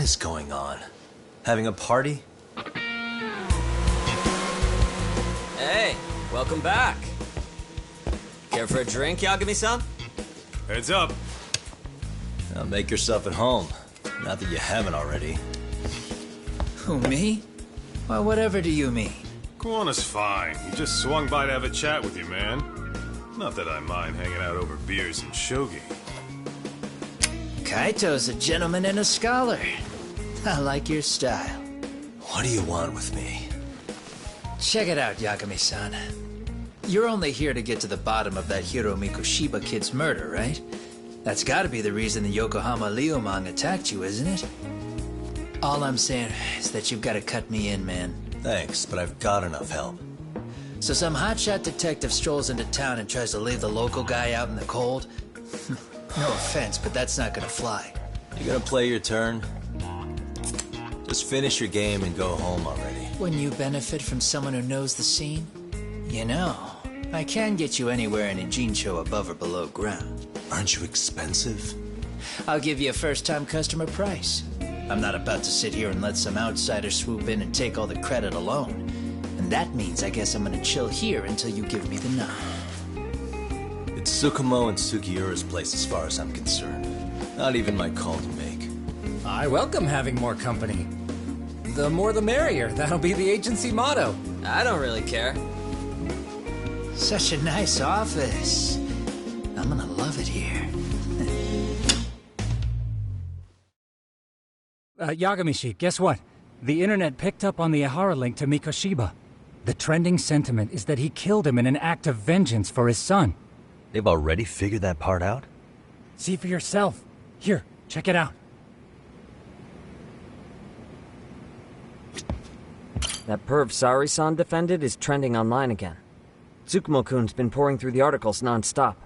is going on? Having a party? Hey, welcome back. Care for a drink, Yagami-san? Heads up. Now make yourself at home. Not that you haven't already. Who, me? Well, whatever do you mean? Kuwana's fine. He just swung by to have a chat with you, man. Not that I mind hanging out over beers and shogi. Kaito's a gentleman and a scholar. I like your style. What do you want with me? Check it out, Yagami-san. You're only here to get to the bottom of that Hiro Mikoshiba kid's murder, right? That's gotta be the reason the Yokohama Liumang attacked you, isn't it? All I'm saying is that you've gotta cut me in, man. Thanks, but I've got enough help. So some hotshot detective strolls into town and tries to leave the local guy out in the cold? No offense, but that's not gonna fly. You gonna play your turn? Just finish your game and go home already. When you benefit from someone who knows the scene? You know, I can get you anywhere in a Jincho above or below ground. Aren't you expensive? I'll give you a first-time customer price. I'm not about to sit here and let some outsider swoop in and take all the credit alone. And that means I guess I'm gonna chill here until you give me the nod. It's Tsukumo and Sugiura's place as far as I'm concerned. Not even my call to make. I welcome having more company. The more the merrier. That'll be the agency motto. I don't really care. Such a nice office. I'm gonna love it here. Yagamishi, guess what? The internet picked up on the Ihara link to Mikoshiba. The trending sentiment is that he killed him in an act of vengeance for his son. They've already figured that part out? See for yourself. Here, check it out. That perv Sari-san defended is trending online again. Tsukumo-kun's been pouring through the articles non-stop.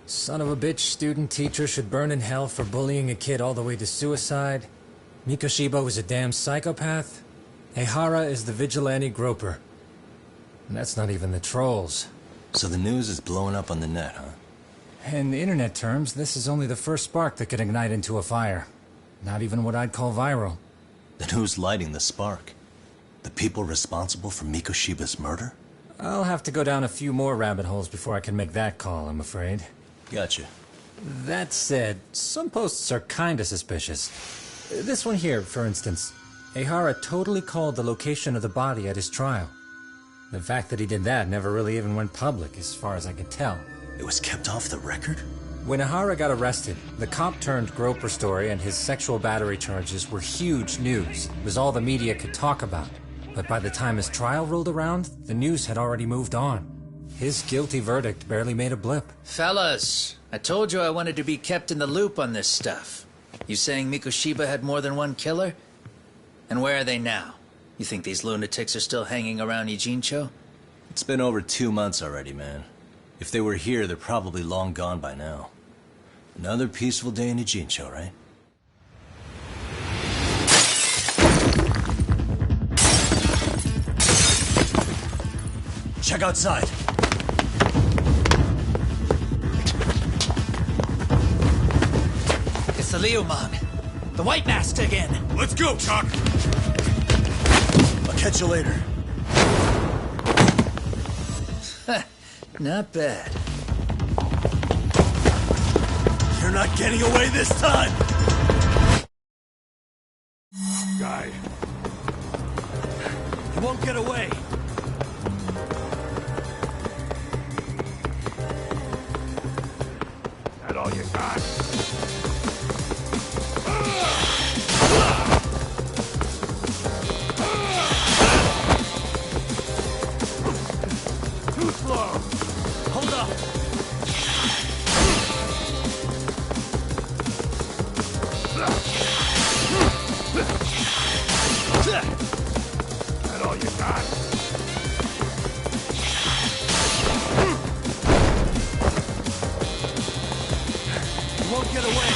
Son of a bitch student teacher should burn in hell for bullying a kid all the way to suicide. Mikoshiba was a damn psychopath. Ehara is the vigilante groper. And that's not even the trolls. So the news is blowing up on the net, huh? In the internet terms, this is only the first spark that could ignite into a fire. Not even what I'd call viral. Then who's lighting the spark? The people responsible for Mikoshiba's murder? I'll have to go down a few more rabbit holes before I can make that call, I'm afraid. Gotcha. That said, some posts are kinda suspicious. This one here, for instance. Ehara totally called the location of the body at his trial. The fact that he did that never really even went public, as far as I can tell. It was kept off the record? When Ehara got arrested, the cop-turned-groper story and his sexual battery charges were huge news. It was all the media could talk about. But by the time his trial rolled around, the news had already moved on. His guilty verdict barely made a blip. Fellas, I told you I wanted to be kept in the loop on this stuff. You saying Mikoshiba had more than one killer? And where are they now? You think these lunatics are still hanging around Ijincho? It's been over 2 months already, man. If they were here, they're probably long gone by now. Another peaceful day in Ijincho, right? Check outside. It's the Liumang. The White Mask again. Let's go, Chuck! I'll catch you later. Not bad. You're not getting away this time! Guy. You won't get away. That all you got? Too slow! Hold up! That all you got? You won't get away.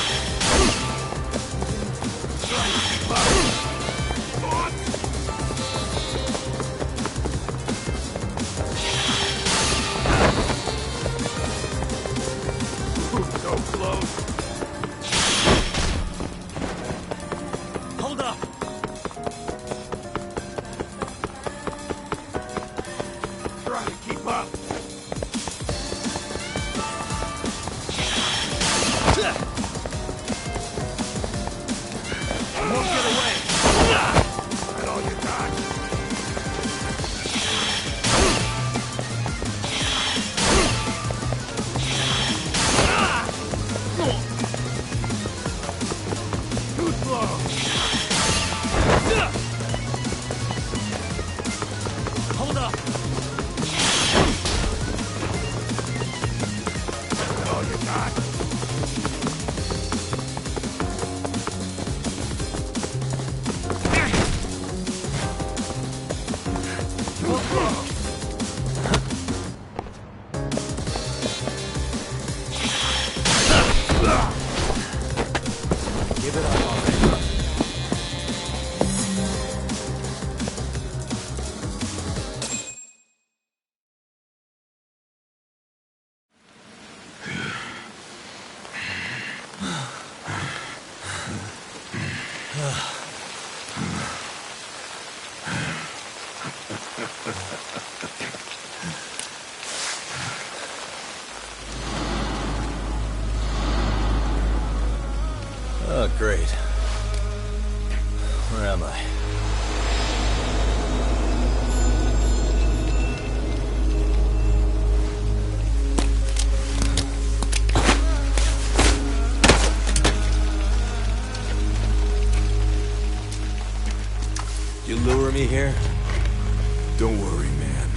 Oh, great. Where am I? You lure me here? Don't worry, man.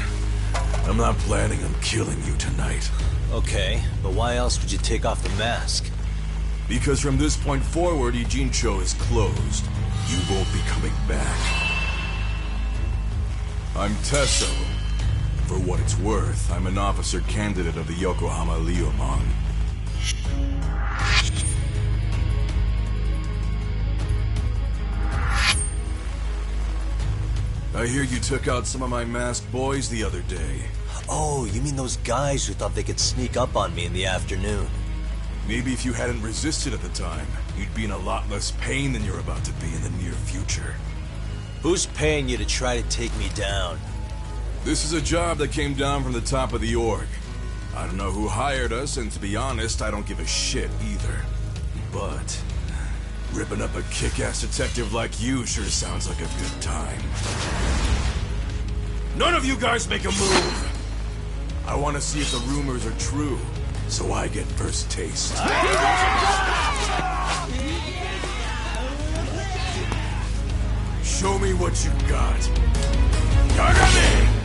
I'm not planning on killing you tonight. Okay, but why else would you take off the mask? Because from this point forward, Ijincho is closed. You won't be coming back. I'm Tesso. For what it's worth, I'm an officer candidate of the Yokohama Liumang. I hear you took out some of my masked boys the other day. Oh, you mean those guys who thought they could sneak up on me in the afternoon? Maybe if you hadn't resisted at the time, you'd be in a lot less pain than you're about to be in the near future. Who's paying you to try to take me down? This is a job that came down from the top of the org. I don't know who hired us, and to be honest, I don't give a shit either. But ripping up a kick-ass detective like you sure sounds like a good time. None of you guys make a move! I want to see if the rumors are true, so I get first taste. Show me what you got. Yagami!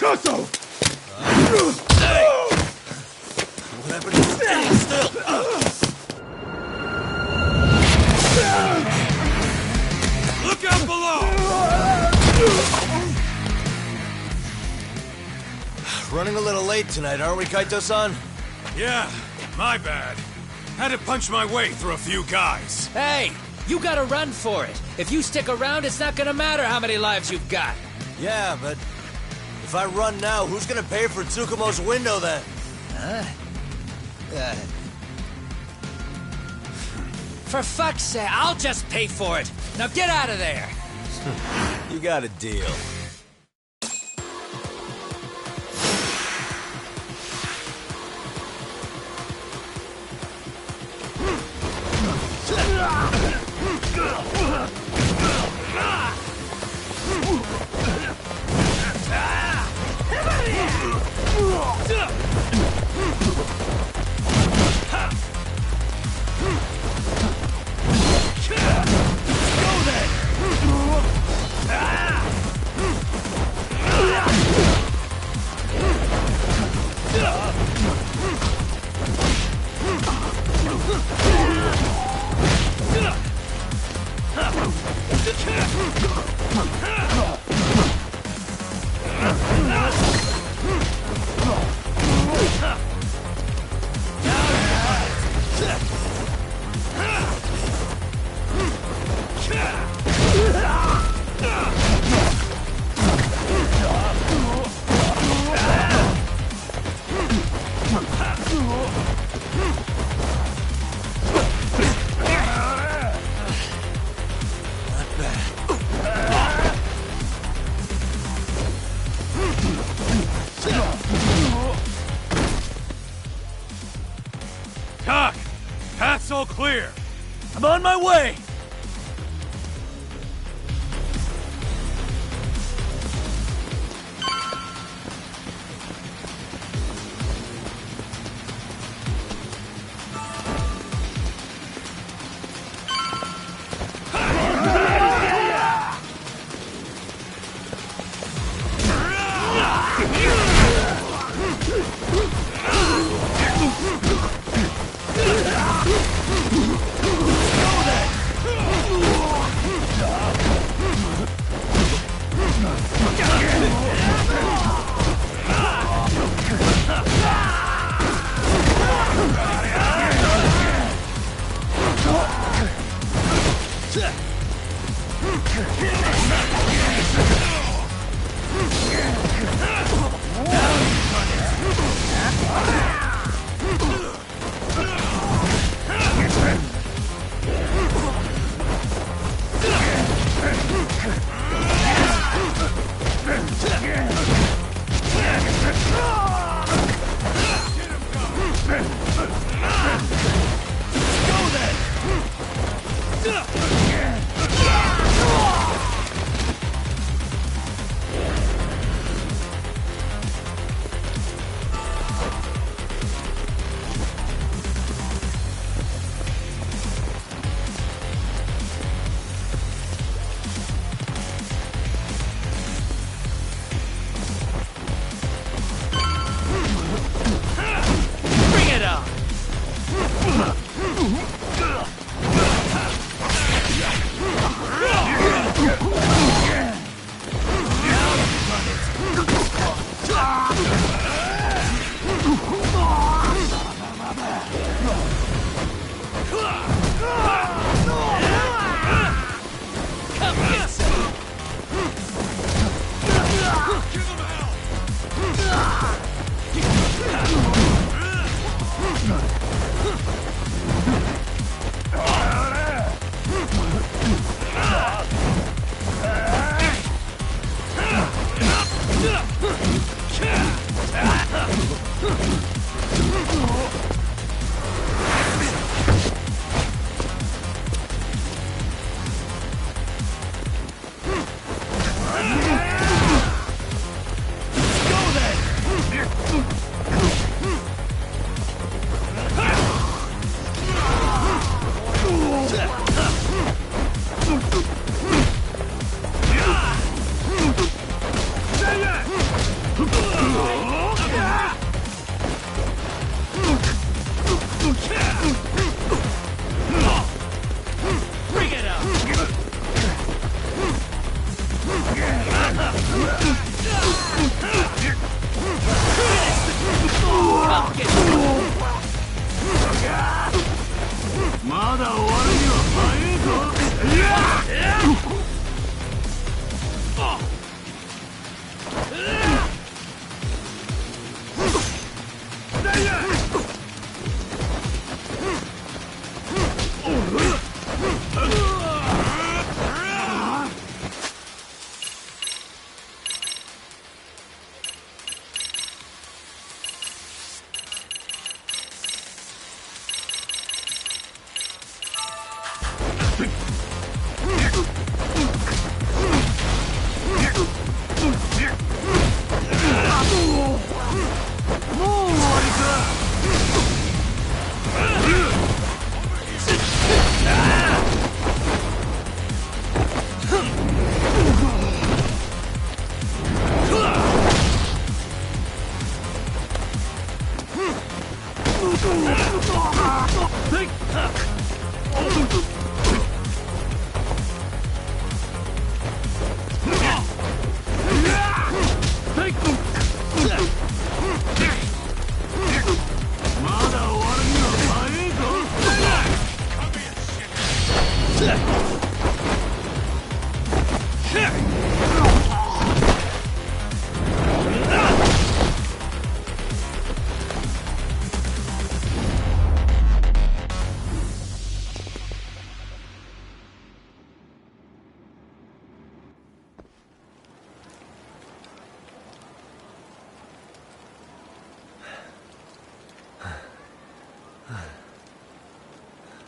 What happened to standing still? Look out below! Running a little late tonight, aren't we, Kaito-san? Yeah, my bad. Had to punch my way through a few guys. Hey, you gotta run for it. If you stick around, it's not gonna matter how many lives you've got. Yeah, but if I run now, who's gonna pay for Tsukumo's window then? For fuck's sake, I'll just pay for it. Now get out of there. You got a deal. Doc, path's all clear. I'm on my way!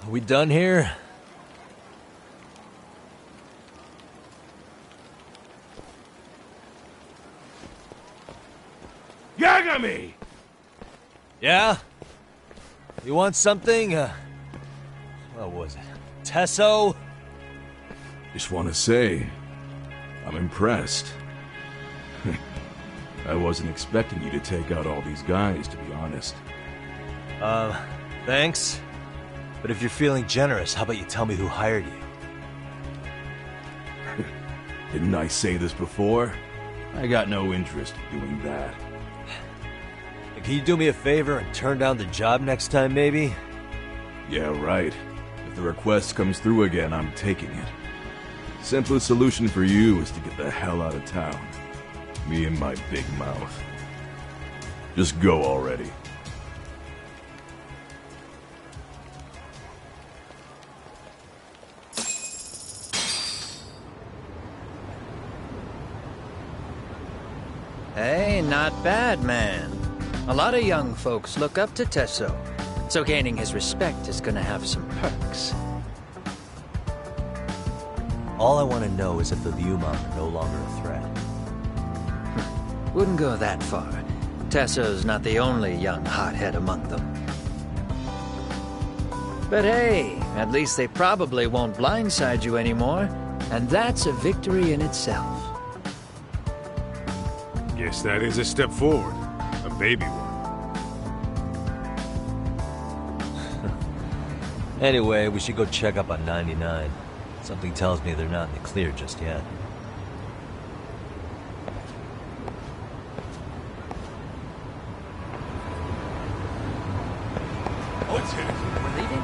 Are we done here? Yagami! Yeah? You want something? What was it? Tesso? Just want to say, I'm impressed. I wasn't expecting you to take out all these guys, to be honest. Thanks. But if you're feeling generous, how about you tell me who hired you? Didn't I say this before? I got no interest in doing that. Can you do me a favor and turn down the job next time, maybe? Yeah, right. If the request comes through again, I'm taking it. Simplest solution for you is to get the hell out of town. Me and my big mouth. Just go already. Hey, not bad, man. A lot of young folks look up to Tesso, so gaining his respect is gonna have some perks. All I want to know is if the Liumang are no longer a threat. Wouldn't go that far. Tesso's not the only young hothead among them. But hey, at least they probably won't blindside you anymore, and that's a victory in itself. Guess that is a step forward. A baby one. Anyway, we should go check up on 99. Something tells me they're not in the clear just yet. What's it? We're leaving?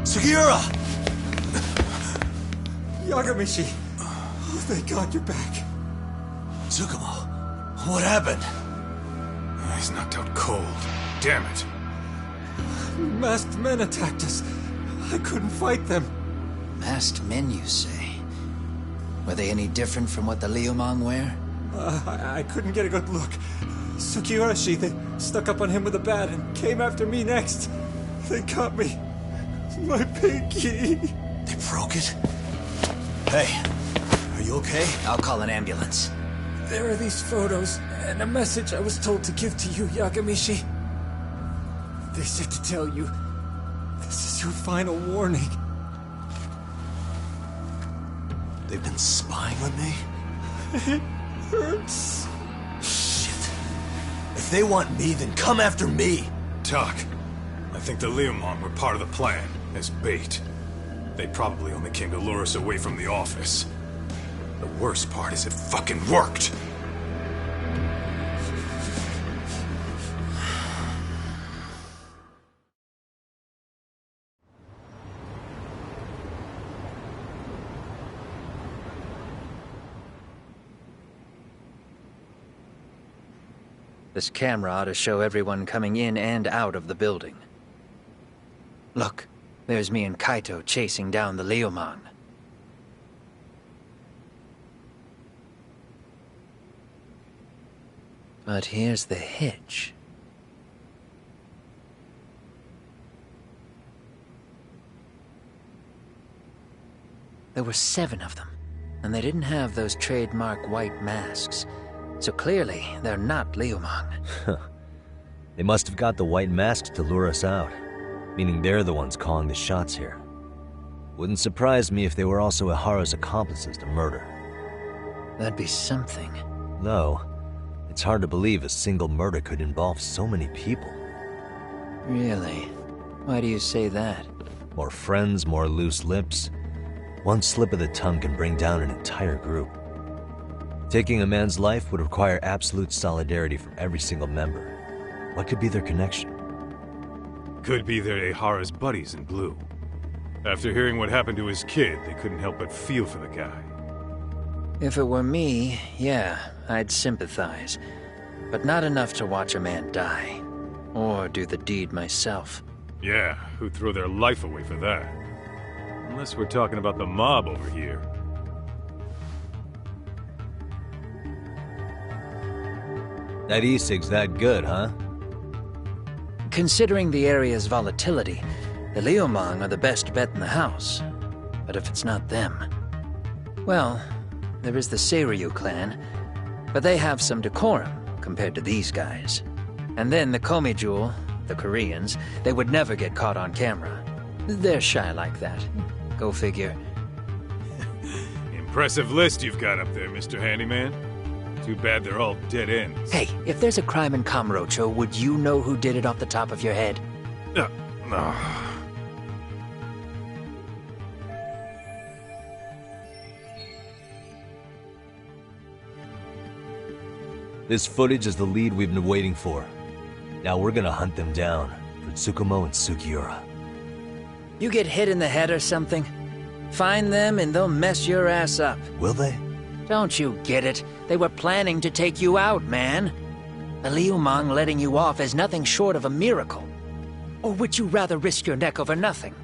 Sugiura! Yagamishi! Oh, thank God you're back. Tsukumo, what happened? He's knocked out cold. Damn it. Masked men attacked us. I couldn't fight them. Masked men, you say? Were they any different from what the Liumang wear? I couldn't get a good look. Sugiurashi, they stuck up on him with a bat and came after me next. They got me. My pinky. They broke it? Hey, are you okay? I'll call an ambulance. There are these photos and a message I was told to give to you, Yagamishi. They said to tell you, this is your final warning. They've been spying on me? It hurts. Shit. If they want me, then come after me. Talk. I think the Liumang were part of the plan, as bait. They probably only came to lure us away from the office. The worst part is it fucking worked! This camera ought to show everyone coming in and out of the building. Look, there's me and Kaito chasing down the Liumang. But here's the hitch. There were 7 of them, and they didn't have those trademark white masks. So clearly, they're not Liumang. They must have got the white masks to lure us out, meaning they're the ones calling the shots here. Wouldn't surprise me if they were also Ihara's accomplices to murder. That'd be something. Though, it's hard to believe a single murder could involve so many people. Really? Why do you say that? More friends, more loose lips. One slip of the tongue can bring down an entire group. Taking a man's life would require absolute solidarity from every single member. What could be their connection? Could be they're Ihara's buddies in blue. After hearing what happened to his kid, they couldn't help but feel for the guy. If it were me, yeah, I'd sympathize. But not enough to watch a man die. Or do the deed myself. Yeah, who'd throw their life away for that? Unless we're talking about the mob over here. That e-cig's that good, huh? Considering the area's volatility, the Liumang are the best bet in the house. But if it's not them... Well, there is the Seiryu clan, but they have some decorum compared to these guys. And then the Komijul, the Koreans, they would never get caught on camera. They're shy like that. Go figure. Impressive list you've got up there, Mr. Handyman. Too bad they're all dead ends. Hey, if there's a crime in Kamurocho, would you know who did it off the top of your head? No. This footage is the lead we've been waiting for. Now we're gonna hunt them down for Tsukumo and Sugiura. You get hit in the head or something? Find them and they'll mess your ass up. Will they? Don't you get it? They were planning to take you out, man. The Liumang letting you off is nothing short of a miracle. Or would you rather risk your neck over nothing?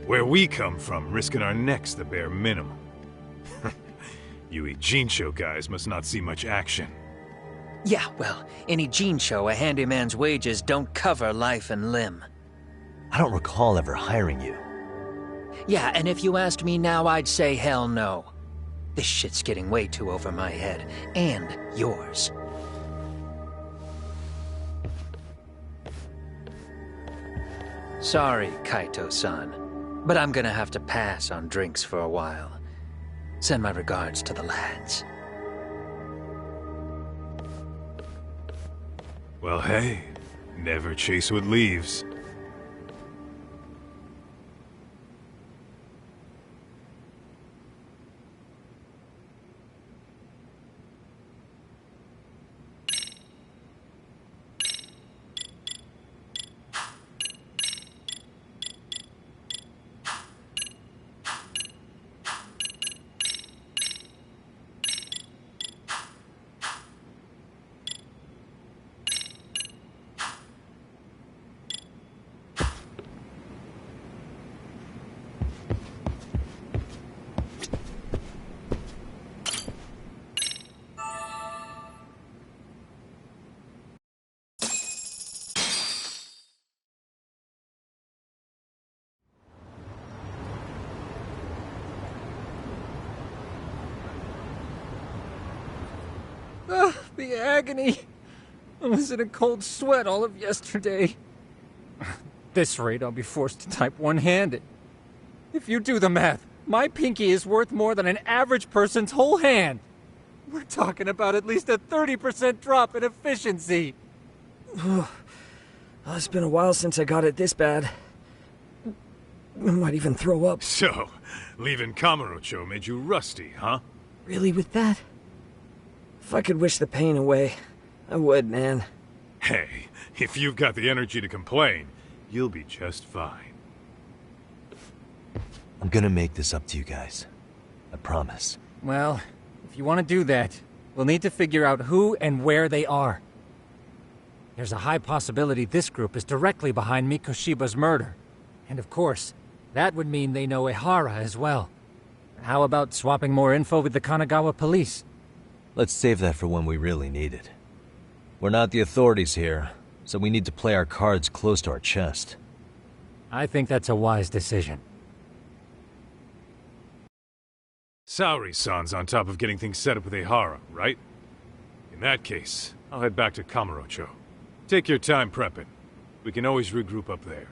Where we come from, risking our necks the bare minimum. You Ijincho guys must not see much action. Yeah, well, in Ijincho, a handyman's wages don't cover life and limb. I don't recall ever hiring you. Yeah, and if you asked me now, I'd say hell no. This shit's getting way too over my head. And yours. Sorry, Kaito-san, but I'm gonna have to pass on drinks for a while. Send my regards to the lads. Well, hey, never chase what leaves. The agony! I was in a cold sweat all of yesterday. At this rate, I'll be forced to type one-handed. If you do the math, my pinky is worth more than an average person's whole hand. We're talking about at least a 30% drop in efficiency. It's been a while since I got it this bad. I might even throw up. So, leaving Kamurocho made you rusty, huh? Really with that? If I could wish the pain away, I would, man. Hey, if you've got the energy to complain, you'll be just fine. I'm gonna make this up to you guys. I promise. Well, if you want to do that, we'll need to figure out who and where they are. There's a high possibility this group is directly behind Mikoshiba's murder. And of course, that would mean they know Ihara as well. How about swapping more info with the Kanagawa police? Let's save that for when we really need it. We're not the authorities here, so we need to play our cards close to our chest. I think that's a wise decision. Saori-san's on top of getting things set up with Ihara, right? In that case, I'll head back to Kamurocho. Take your time prepping. We can always regroup up there.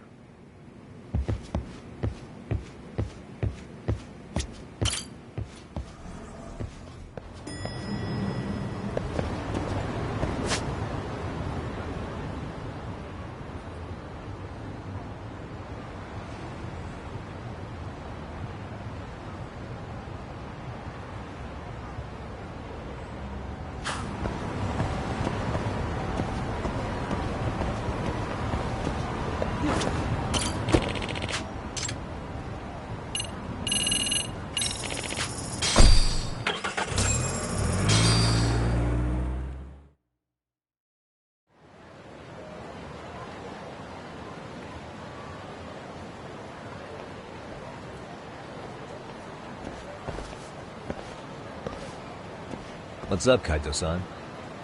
What's up, Kaito-san?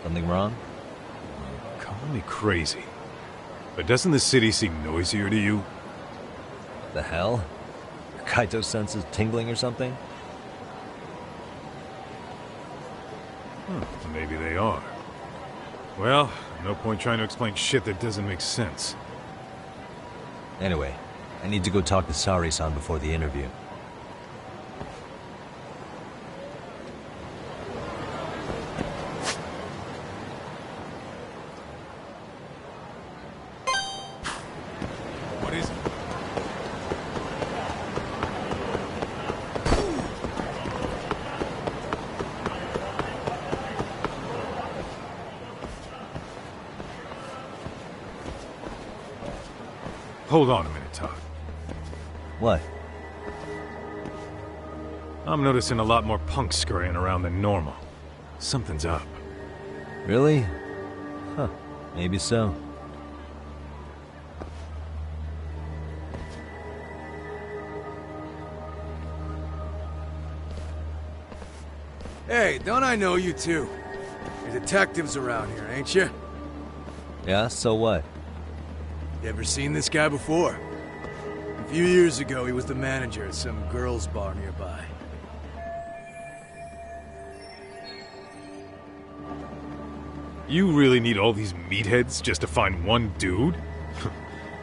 Something wrong? Call me crazy, but doesn't the city seem noisier to you? The hell? Your Kaito senses tingling or something? Maybe they are. Well, no point trying to explain shit that doesn't make sense. Anyway, I need to go talk to Sari-san before the interview. What is it? Hold on a minute, Todd. What? I'm noticing a lot more punks scurrying around than normal. Something's up. Really? Huh. Maybe so. Hey, don't I know you two? You're detectives around here, ain't you? Yeah, so what? You ever seen this guy before? A few years ago, he was the manager at some girls' bar nearby. You really need all these meatheads just to find one dude?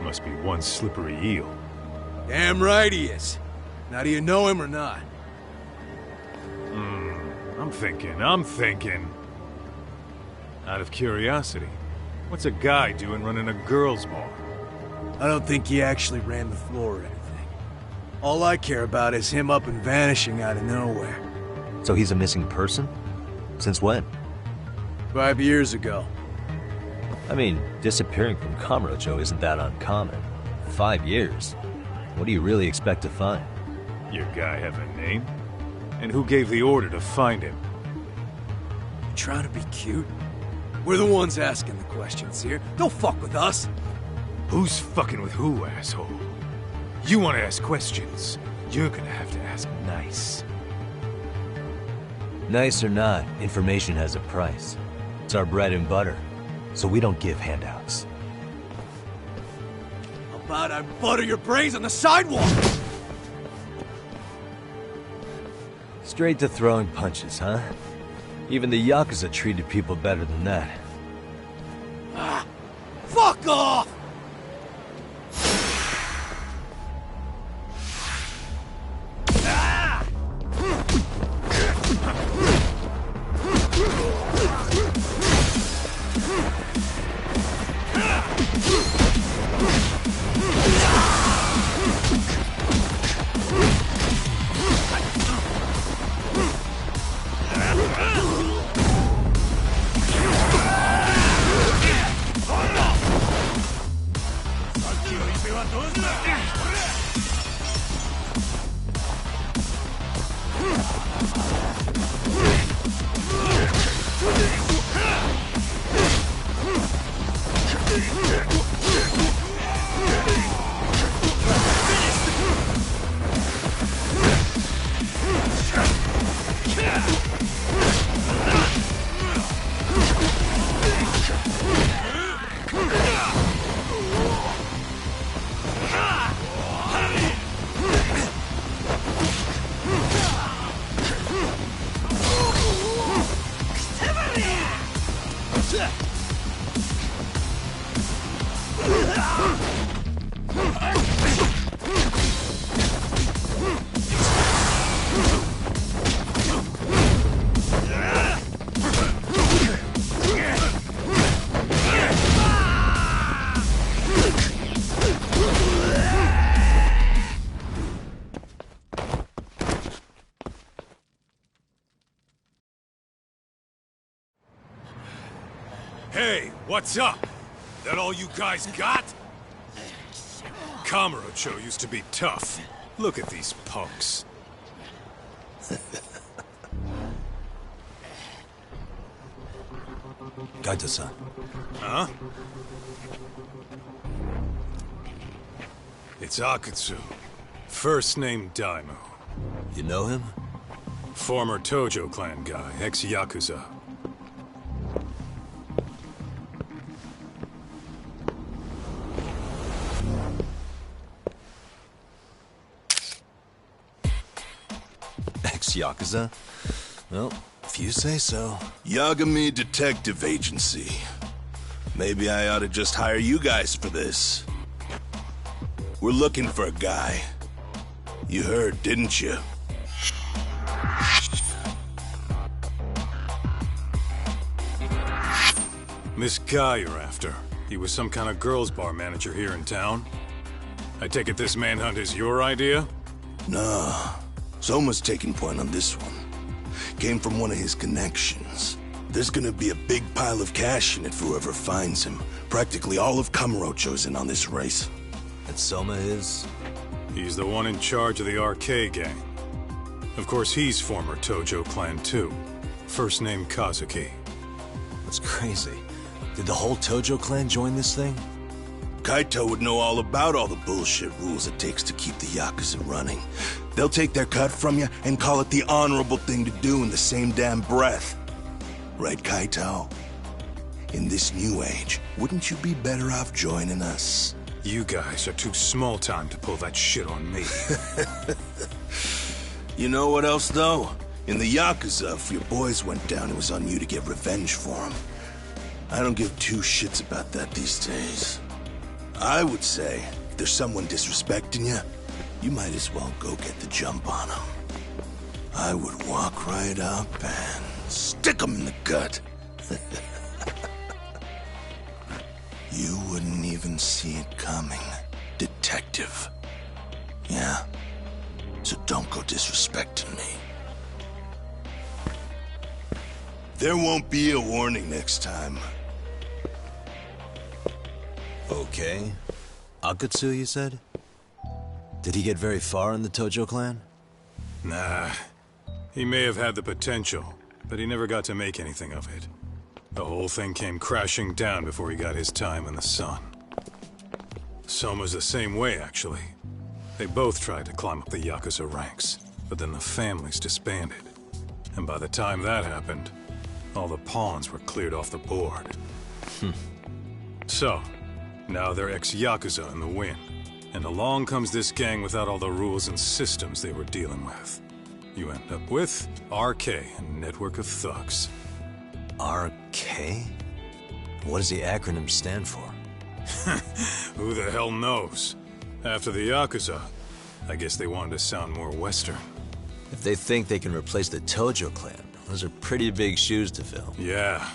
Must be one slippery eel. Damn right he is. Now, do you know him or not? I'm thinking. Out of curiosity, what's a guy doing running a girls' bar? I don't think he actually ran the floor or anything. All I care about is him up and vanishing out of nowhere. So he's a missing person? Since when? 5 years ago. I mean, disappearing from Kamurocho isn't that uncommon. 5 years? What do you really expect to find? Your guy have a name? And who gave the order to find him? You trying to be cute? We're the ones asking the questions here. Don't fuck with us. Who's fucking with who, asshole? You want to ask questions? You're gonna have to ask nice. Nice or not, information has a price. It's our bread and butter, so we don't give handouts. How about I butter your brains on the sidewalk? Straight to throwing punches, huh? Even the Yakuza treated people better than that. Fuck off! Hey, what's up? That all you guys got? Kamurocho used to be tough. Look at these punks. Gaito-san. Huh? It's Akutsu. First name Daimyo. You know him? Former Tojo clan guy, ex-Yakuza. Ex-Yakuza? Well, if you say so. Yagami Detective Agency. Maybe I ought to just hire you guys for this. We're looking for a guy. You heard, didn't you? This guy you're after, he was some kind of girls' bar manager here in town? I take it this manhunt is your idea? Nah. Soma's taking point on this one. Came from one of his connections. There's gonna be a big pile of cash in it for whoever finds him. Practically all of Kamurocho's in on this race. And Soma is? He's the one in charge of the RK gang. Of course, he's former Tojo clan too. First name Kazuki. That's crazy. Did the whole Tojo clan join this thing? Kaito would know all about all the bullshit rules it takes to keep the Yakuza running. They'll take their cut from you and call it the honorable thing to do in the same damn breath. Right, Kaito? In this new age, wouldn't you be better off joining us? You guys are too small time to pull that shit on me. You know what else, though? In the Yakuza, if your boys went down, it was on you to get revenge for them. I don't give two shits about that these days. I would say, if there's someone disrespecting you, you might as well go get the jump on them. I would walk right up and stick them in the gut. You wouldn't even see it coming, detective. Yeah? So don't go disrespecting me. There won't be a warning next time. Okay. Akutsu, you said? Did he get very far in the Tojo clan? Nah. He may have had the potential, but he never got to make anything of it. The whole thing came crashing down before he got his time in the sun. Soma's the same way, actually. They both tried to climb up the Yakuza ranks, but then the families disbanded. And by the time that happened, all the pawns were cleared off the board. So, now they're ex-Yakuza in the wind. And along comes this gang without all the rules and systems they were dealing with. You end up with RK, a network of thugs. RK? What does the acronym stand for? Who the hell knows? After the Yakuza, I guess they wanted to sound more Western. If they think they can replace the Tojo clan, those are pretty big shoes to fill. Yeah,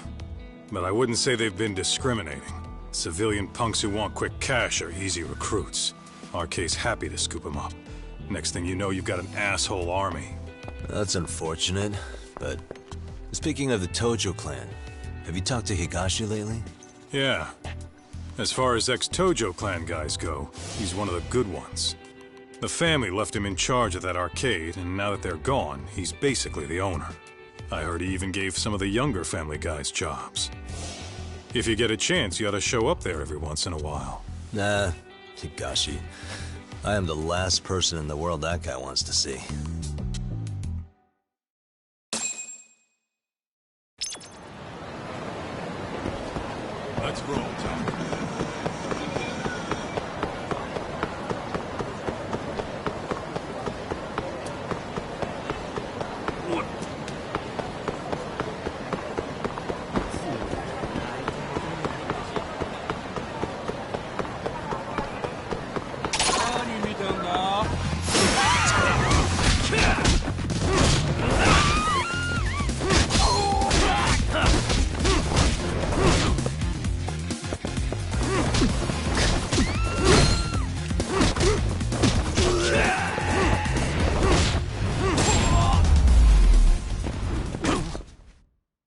but I wouldn't say they've been discriminating. Civilian punks who want quick cash are easy recruits. RK's happy to scoop them up. Next thing you know, you've got an asshole army. That's unfortunate, but speaking of the Tojo clan, have you talked to Higashi lately? Yeah. As far as ex-Tojo clan guys go, he's one of the good ones. The family left him in charge of that arcade, and now that they're gone, he's basically the owner. I heard he even gave some of the younger family guys jobs. If you get a chance, you ought to show up there every once in a while. Nah, Higashi. I am the last person in the world that guy wants to see. Let's roll, Tom.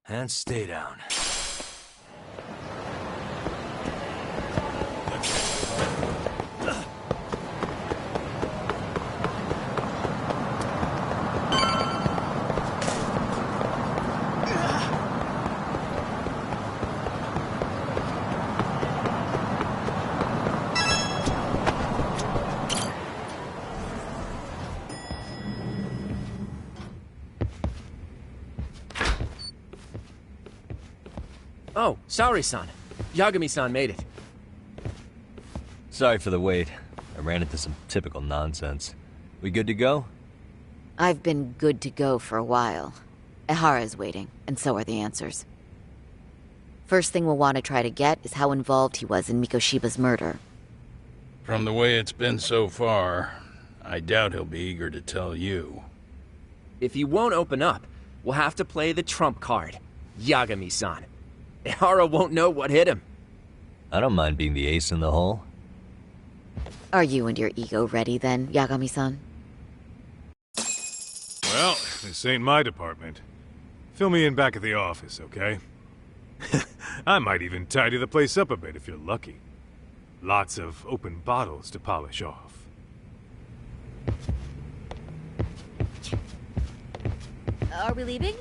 And stay down. Oh, sorry-san. Yagami-san made it. Sorry for the wait. I ran into some typical nonsense. We good to go? I've been good to go for a while. Ehara's waiting, and so are the answers. First thing we'll want to try to get is how involved he was in Mikoshiba's murder. From the way it's been so far, I doubt he'll be eager to tell you. If he won't open up, we'll have to play the trump card. Yagami-san. Ehara won't know what hit him. I don't mind being the ace in the hole. Are you and your ego ready then, Yagami-san? Well, this ain't my department. Fill me in back at the office, okay? I might even tidy the place up a bit if you're lucky. Lots of open bottles to polish off. Are we leaving?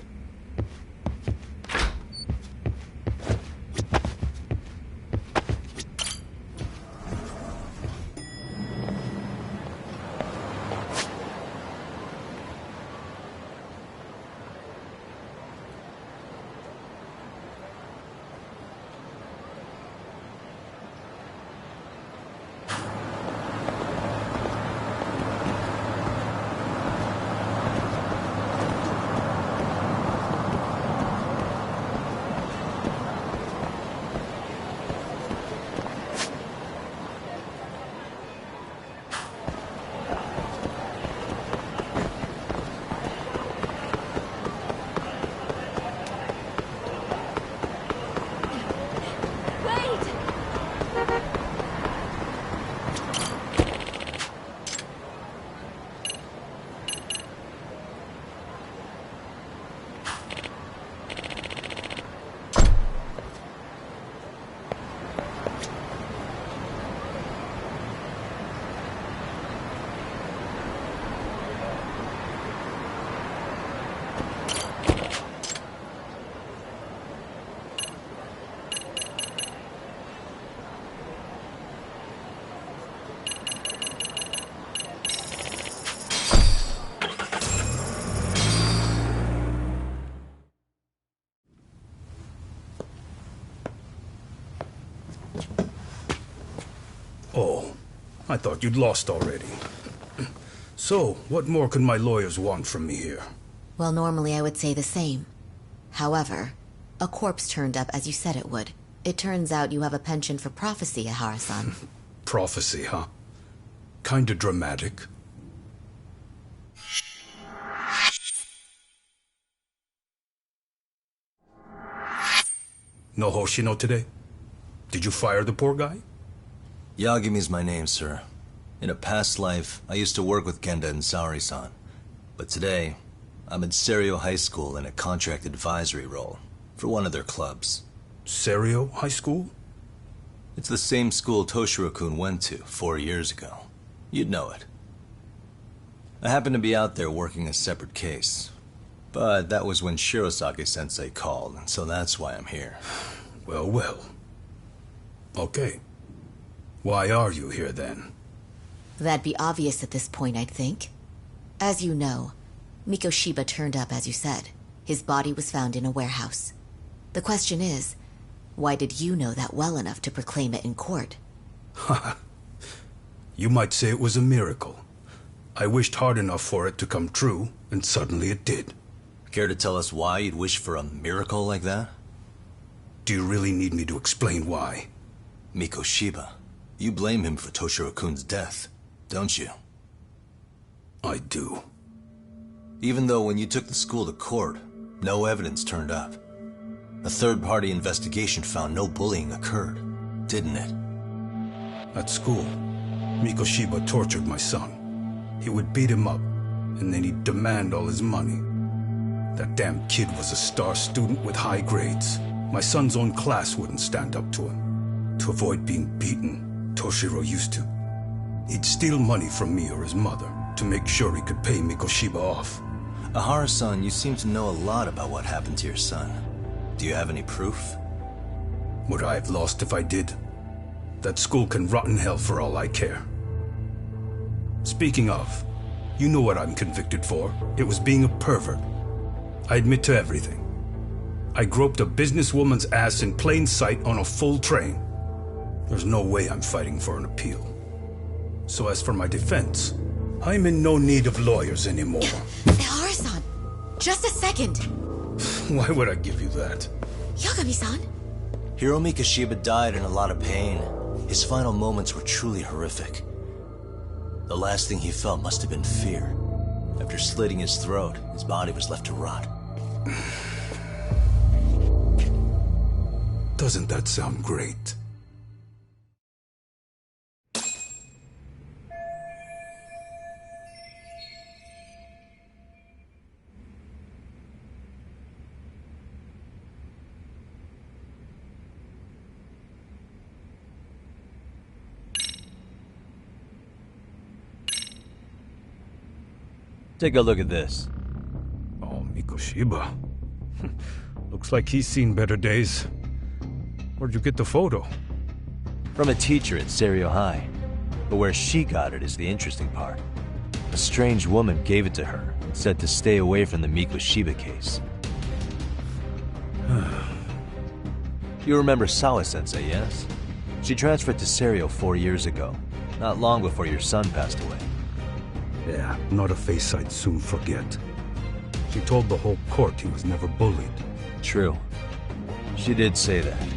Oh, I thought you'd lost already. So, what more could my lawyers want from me here? Well, normally I would say the same. However, a corpse turned up as you said it would. It turns out you have a penchant for prophecy, Ehara-san. Prophecy, huh? Kinda dramatic. No Hoshino today? Did you fire the poor guy? Yagami's my name, sir. In a past life, I used to work with Kenda and Saori-san. But today, I'm at Serio High School in a contract advisory role for one of their clubs. Serio High School? It's the same school Toshiro-kun went to 4 years ago. You'd know it. I happened to be out there working a separate case. But that was when Shirosake-sensei called, and so that's why I'm here. Well, well. Okay. Why are you here, then? That'd be obvious at this point, I'd think. As you know, Mikoshiba turned up as you said. His body was found in a warehouse. The question is, why did you know that well enough to proclaim it in court? Ha! You might say it was a miracle. I wished hard enough for it to come true, and suddenly it did. Care to tell us why you'd wish for a miracle like that? Do you really need me to explain why? Mikoshiba. You blame him for Toshiro-kun's death, don't you? I do. Even though when you took the school to court, no evidence turned up. A third-party investigation found no bullying occurred, didn't it? At school, Mikoshiba tortured my son. He would beat him up, and then he'd demand all his money. That damn kid was a star student with high grades. My son's own class wouldn't stand up to him. To avoid being beaten, Toshiro used to. He'd steal money from me or his mother to make sure he could pay Mikoshiba off. Ehara-san, you seem to know a lot about what happened to your son. Do you have any proof? Would I have lost if I did? That school can rot in hell for all I care. Speaking of, you know what I'm convicted for. It was being a pervert. I admit to everything. I groped a businesswoman's ass in plain sight on a full train. There's no way I'm fighting for an appeal. So as for my defense, I'm in no need of lawyers anymore. Ehara-san, just a second. Why would I give you that? Yagami-san? Hiro Mikoshiba died in a lot of pain. His final moments were truly horrific. The last thing he felt must have been fear. After slitting his throat, his body was left to rot. Doesn't that sound great? Take a look at this. Oh, Mikoshiba. Looks like he's seen better days. Where'd you get the photo? From a teacher at Serio High. But where she got it is the interesting part. A strange woman gave it to her and said to stay away from the Mikoshiba case. You remember Sawa-sensei, yes? She transferred to Serio 4 years ago, not long before your son passed away. Yeah, not a face I'd soon forget. She told the whole court he was never bullied. True. She did say that.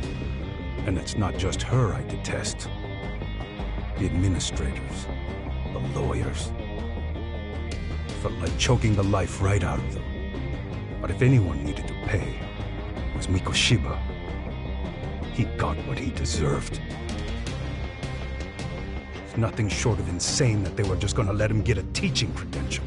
And it's not just her I detest. The administrators, the lawyers. Felt like choking the life right out of them. But if anyone needed to pay, it was Mikoshiba. He got what he deserved. It's nothing short of insane that they were just gonna let him get a teaching credential.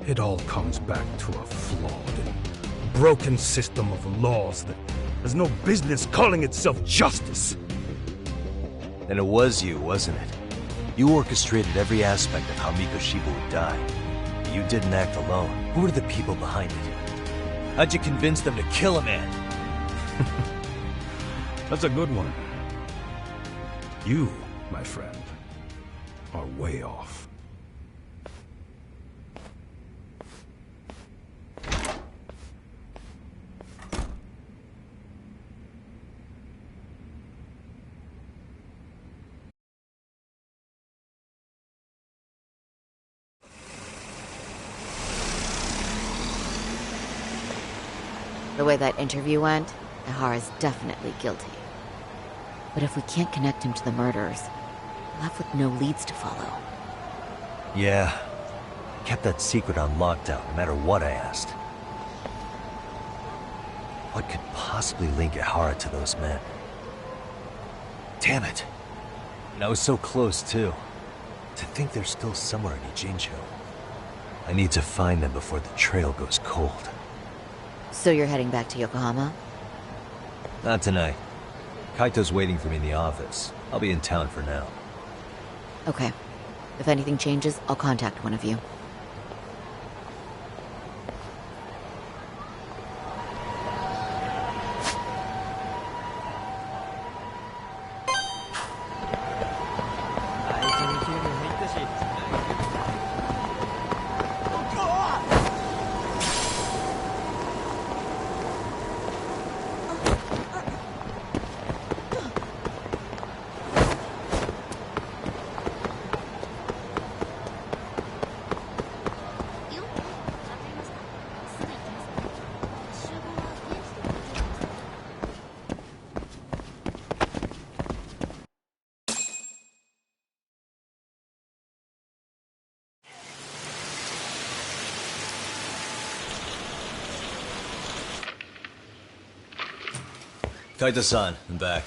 It all comes back to a flawed and broken system of laws that has no business calling itself justice. And it was you, wasn't it? You orchestrated every aspect of how Mikoshiba would die. You didn't act alone. Who were the people behind it? How'd you convince them to kill a man? That's a good one. You, my friend, are way off. The way that interview went, Ehara's definitely guilty. But if we can't connect him to the murderers, we're left with no leads to follow. Yeah. Kept that secret on lockdown, no matter what I asked. What could possibly link Ehara to those men? Damn it. And I was so close, too. To think they're still somewhere in Ijincho. I need to find them before the trail goes cold. So you're heading back to Yokohama? Not tonight. Kaito's waiting for me in the office. I'll be in town for now. Okay. If anything changes, I'll contact one of you. Kaito-san, I'm back.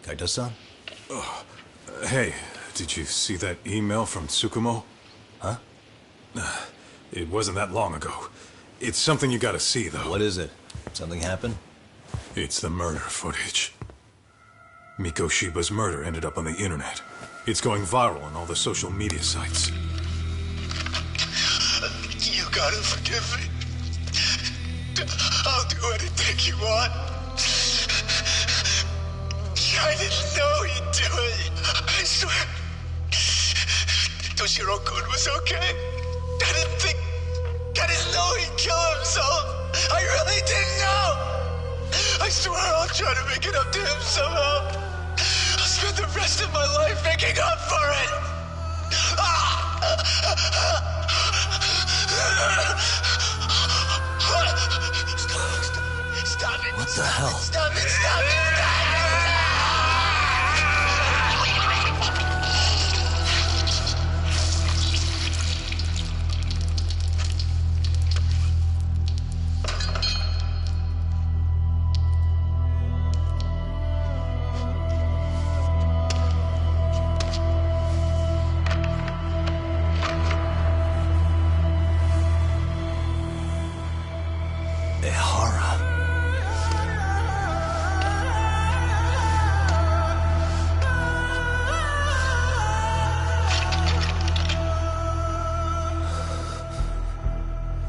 Kaito-san? Hey, did you see that email from Tsukumo? Huh? It wasn't that long ago. It's something you gotta see, though. What is it? Something happened? It's the murder footage. Mikoshiba's murder ended up on the internet. It's going viral on all the social media sites. You gotta forgive me. I'll do anything you want. I didn't know he'd do it. I swear. Toshiro-kun was okay. I didn't know he'd kill himself. swear I'll try to make it up to him somehow. I'll spend the rest of my life making up for it. Stop it. What the hell? Stop it, stop it, stop it!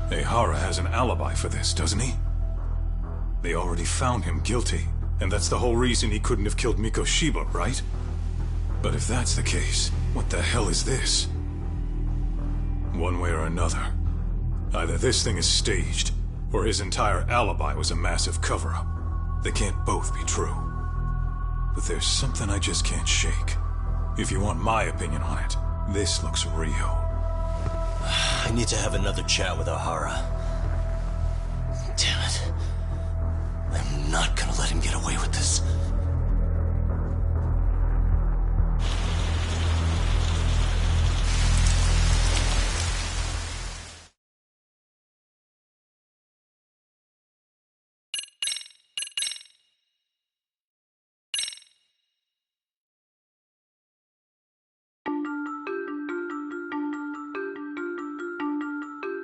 Ehara has an alibi for this, doesn't he? They already found him guilty, and that's the whole reason he couldn't have killed Mikoshiba, right? But if that's the case, what the hell is this? One way or another, either this thing is staged, or his entire alibi was a massive cover-up. They can't both be true. But there's something I just can't shake. If you want my opinion on it, this looks real. I need to have another chat with Ehara. Damn it. I'm not gonna let him get away with this.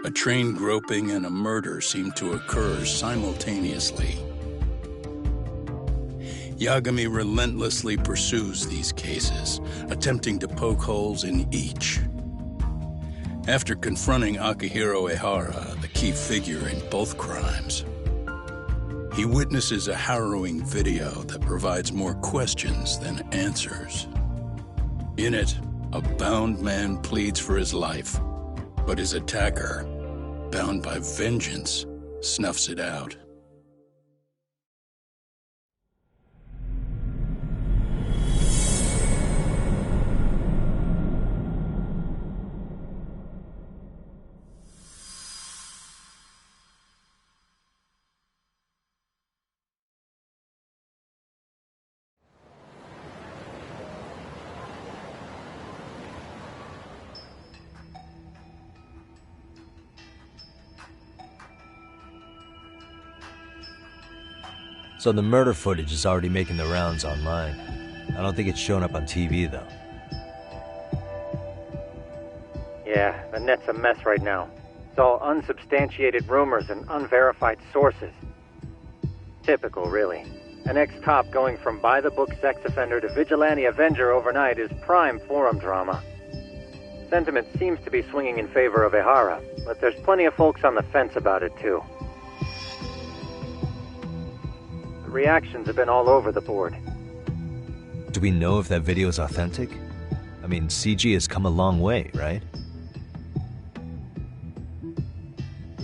A train groping and a murder seem to occur simultaneously. Yagami relentlessly pursues these cases, attempting to poke holes in each. After confronting Akihiro Ehara, the key figure in both crimes, he witnesses a harrowing video that provides more questions than answers. In it, a bound man pleads for his life, but his attacker, bound by vengeance, snuffs it out. So the murder footage is already making the rounds online. I don't think it's showing up on TV, though. Yeah, the net's a mess right now. It's all unsubstantiated rumors and unverified sources. Typical, really. An ex-cop going from by-the-book sex offender to vigilante avenger overnight is prime forum drama. Sentiment seems to be swinging in favor of Ehara, but there's plenty of folks on the fence about it, too. Reactions have been all over the board. Do we know if that video is authentic? I mean, CG has come a long way, right?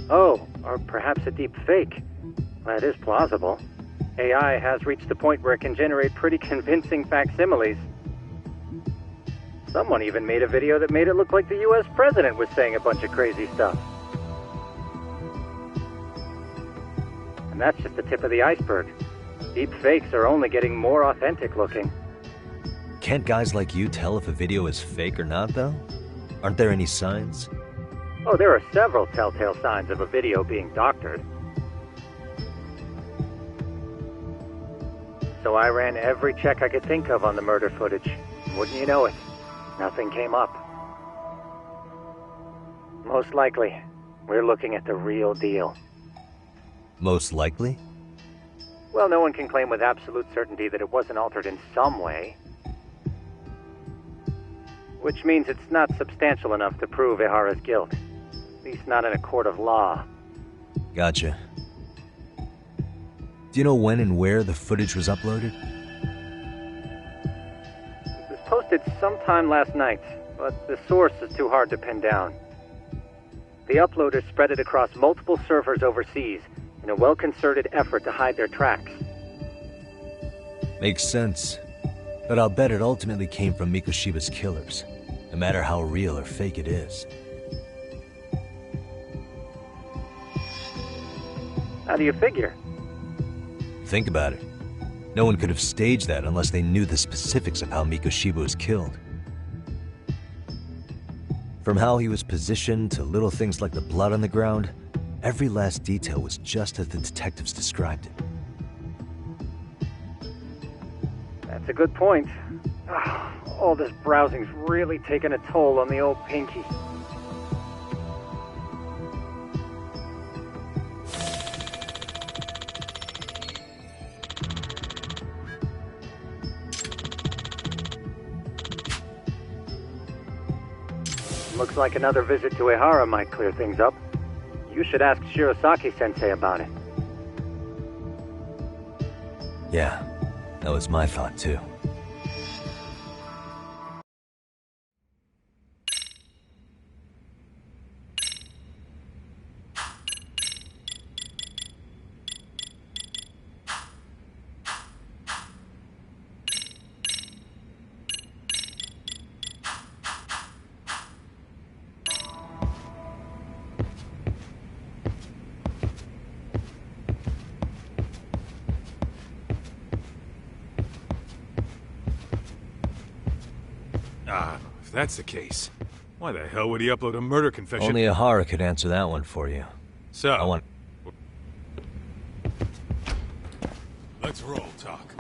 Oh, or perhaps a deep fake. That is plausible. AI has reached the point where it can generate pretty convincing facsimiles. Someone even made a video that made it look like the US president was saying a bunch of crazy stuff. And that's just the tip of the iceberg. Deep fakes are only getting more authentic looking. Can't guys like you tell if a video is fake or not, though? Aren't there any signs? Oh, there are several telltale signs of a video being doctored. So I ran every check I could think of on the murder footage. Wouldn't you know it, nothing came up. Most likely, we're looking at the real deal. Most likely? Well, no one can claim with absolute certainty that it wasn't altered in some way. Which means it's not substantial enough to prove Ehara's guilt. At least not in a court of law. Gotcha. Do you know when and where the footage was uploaded? It was posted sometime last night, but the source is too hard to pin down. The uploaders spread it across multiple servers overseas in a well-concerted effort to hide their tracks. Makes sense. But I'll bet it ultimately came from Mikoshiba's killers, no matter how real or fake it is. How do you figure? Think about it. No one could have staged that unless they knew the specifics of how Mikoshiba was killed. From how he was positioned to little things like the blood on the ground, every last detail was just as the detectives described it. That's a good point. All this browsing's really taken a toll on the old pinky. Looks like another visit to Ehara might clear things up. You should ask Shirosaki-sensei about it. Yeah, that was my thought too. If that's the case, why the hell would he upload a murder confession? Only Ehara could answer that one for you. So, I want... Let's roll, talk.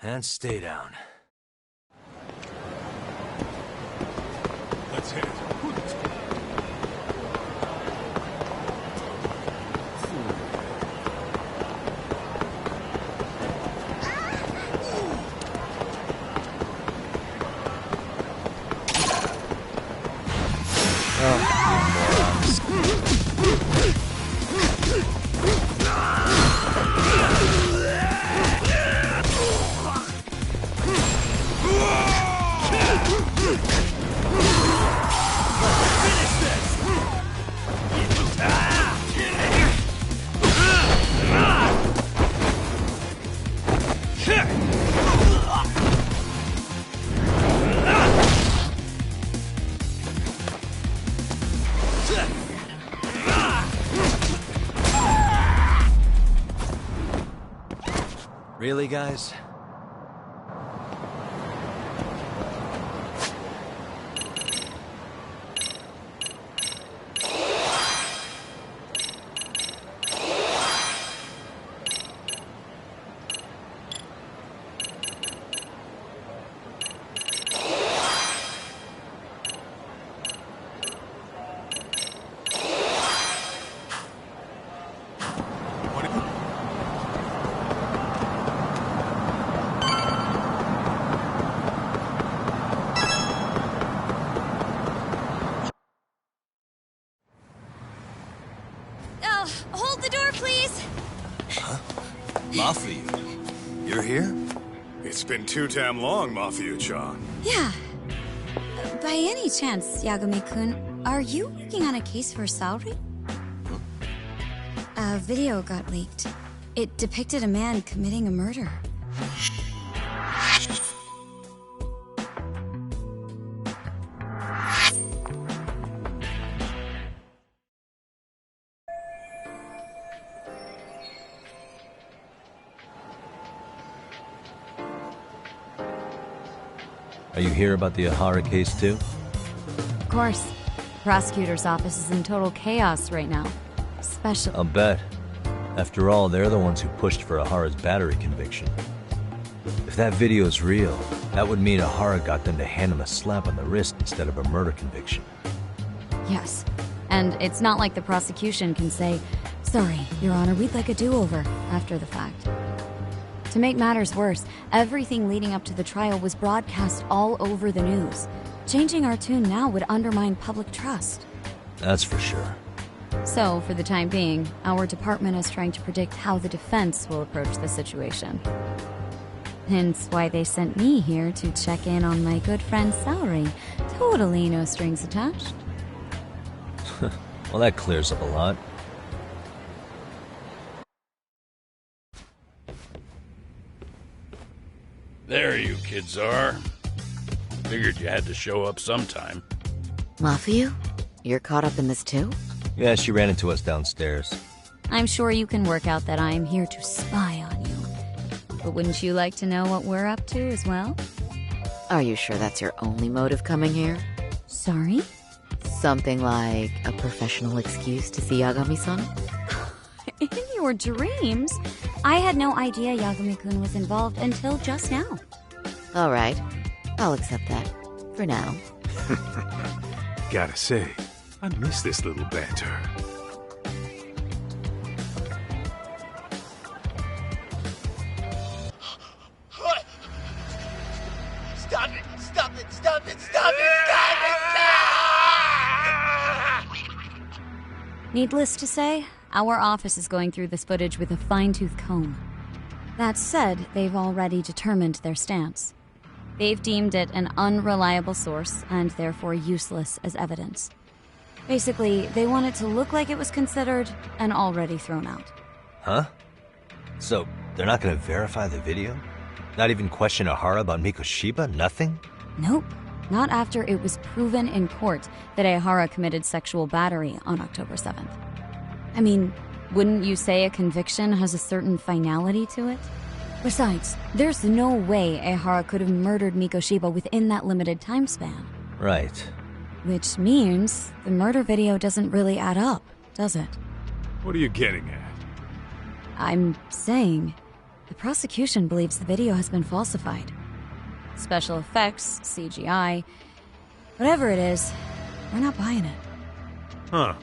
And stay down. Let's hit it. Really, guys? Hold the door, please! Huh? Mafia, you're here? It's been too damn long, Mafia-chan. Yeah. any chance, Yagami-kun, are you working on a case for Saori? A video got leaked. It depicted a man committing a murder. Are you here about the Ahara case too? Of course. The prosecutor's office is in total chaos right now. I'll bet. After all, they're the ones who pushed for Ahara's battery conviction. If that video is real, that would mean Ahara got them to hand him a slap on the wrist instead of a murder conviction. Yes. And it's not like the prosecution can say, "Sorry, Your Honor, we'd like a do-over," after the fact. To make matters worse, everything leading up to the trial was broadcast all over the news. Changing our tune now would undermine public trust. That's for sure. So, for the time being, our department is trying to predict how the defense will approach the situation. Hence why they sent me here to check in on my good friend Saori. Totally no strings attached. Well, that clears up a lot. There you kids are. Figured you had to show up sometime. Mafiu? You're caught up in this too? Yeah, she ran into us downstairs. I'm sure you can work out that I'm here to spy on you. But wouldn't you like to know what we're up to as well? Are you sure that's your only motive coming here? Sorry? Something like a professional excuse to see Yagami-san? In your dreams? I had no idea Yagami-kun was involved until just now. All right. I'll accept that. For now. Gotta say, I miss this little banter. Stop it! Stop it! Stop it! Stop it! Needless to say, our office is going through this footage with a fine-tooth comb. That said, they've already determined their stance. They've deemed it an unreliable source and therefore useless as evidence. Basically, they want it to look like it was considered and already thrown out. Huh? So, they're not gonna verify the video? Not even question Ahara about Mikoshiba? Nothing? Nope. Not after it was proven in court that Ahara committed sexual battery on October 7th. I mean, wouldn't you say a conviction has a certain finality to it? Besides, there's no way Ahara could have murdered Mikoshiba within that limited time span. Right. Which means the murder video doesn't really add up, does it? What are you getting at? I'm saying the prosecution believes the video has been falsified. Special effects, CGI, whatever it is, we're not buying it. Huh.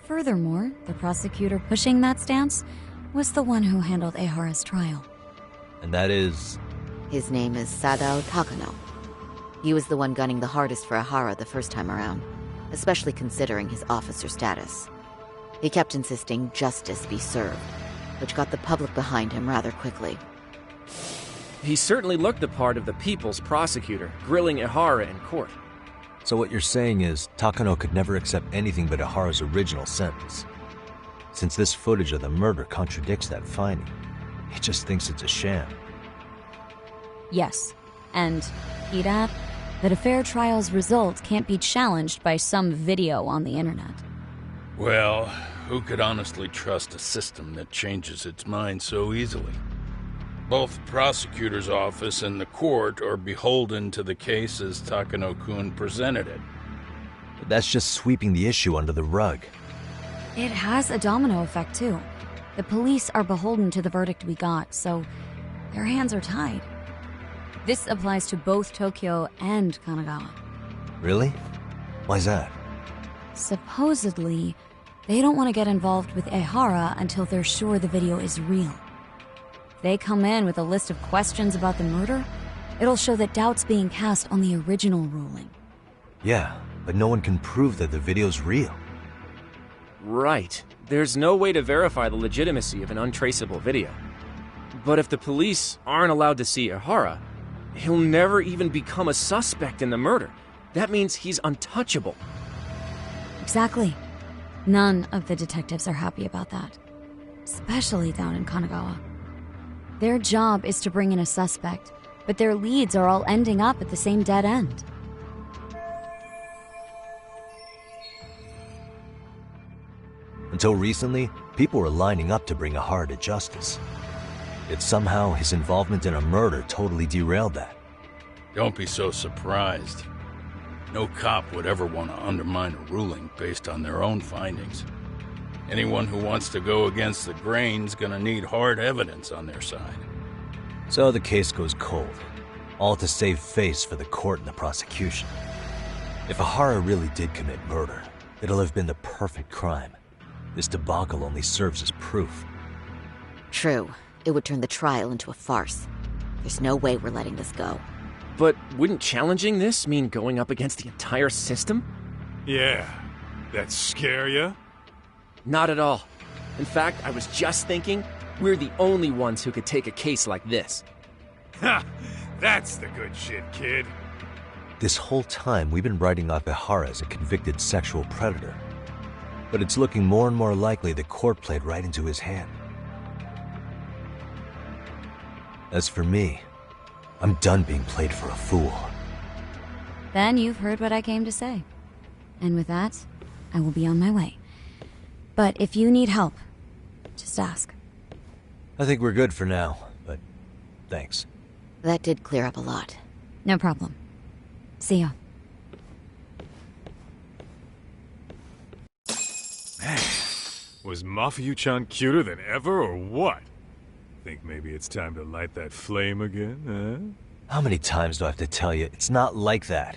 Furthermore, the prosecutor pushing that stance was the one who handled Ahara's trial. And that is? His name is Sadao Takano. He was the one gunning the hardest for Ahara the first time around, especially considering his officer status. He kept insisting justice be served, which got the public behind him rather quickly. He certainly looked the part of the people's prosecutor, grilling Ahara in court. So what you're saying is, Takano could never accept anything but Ahara's original sentence. Since this footage of the murder contradicts that finding, he just thinks it's a sham. Yes, and he'd add that a fair trial's result can't be challenged by some video on the internet. Well, who could honestly trust a system that changes its mind so easily? Both the prosecutor's office and the court are beholden to the case as Takano-kun presented it. But that's just sweeping the issue under the rug. It has a domino effect, too. The police are beholden to the verdict we got, so their hands are tied. This applies to both Tokyo and Kanagawa. Really? Why's that? Supposedly, they don't want to get involved with Ehara until they're sure the video is real. If they come in with a list of questions about the murder, it'll show that doubt's being cast on the original ruling. Yeah, but no one can prove that the video's real. Right. There's no way to verify the legitimacy of an untraceable video. But if the police aren't allowed to see Ehara, he'll never even become a suspect in the murder, That means he's untouchable. Exactly. None of the detectives are happy about that. Especially down in Kanagawa. Their job is to bring in a suspect, but their leads are all ending up at the same dead end. Until recently, people were lining up to bring Ahara to justice. Yet somehow his involvement in a murder totally derailed that. Don't be so surprised. No cop would ever want to undermine a ruling based on their own findings. Anyone who wants to go against the grain's gonna need hard evidence on their side. So the case goes cold, all to save face for the court and the prosecution. If Ahara really did commit murder, it'll have been the perfect crime. This debacle only serves as proof. True. It would turn the trial into a farce. There's no way we're letting this go. But wouldn't challenging this mean going up against the entire system? Yeah. That scare ya? Not at all. In fact, I was just thinking, we're the only ones who could take a case like this. Ha! That's the good shit, kid. This whole time, we've been writing off Ihara as a convicted sexual predator. But it's looking more and more likely the court played right into his hand. As for me, I'm done being played for a fool. Then you've heard what I came to say. And with that, I will be on my way. But if you need help, just ask. I think we're good for now, but thanks. That did clear up a lot. No problem. See ya. Man, was Mafuyu-chan cuter than ever or what? Think maybe it's time to light that flame again, huh? How many times do I have to tell you, it's not like that?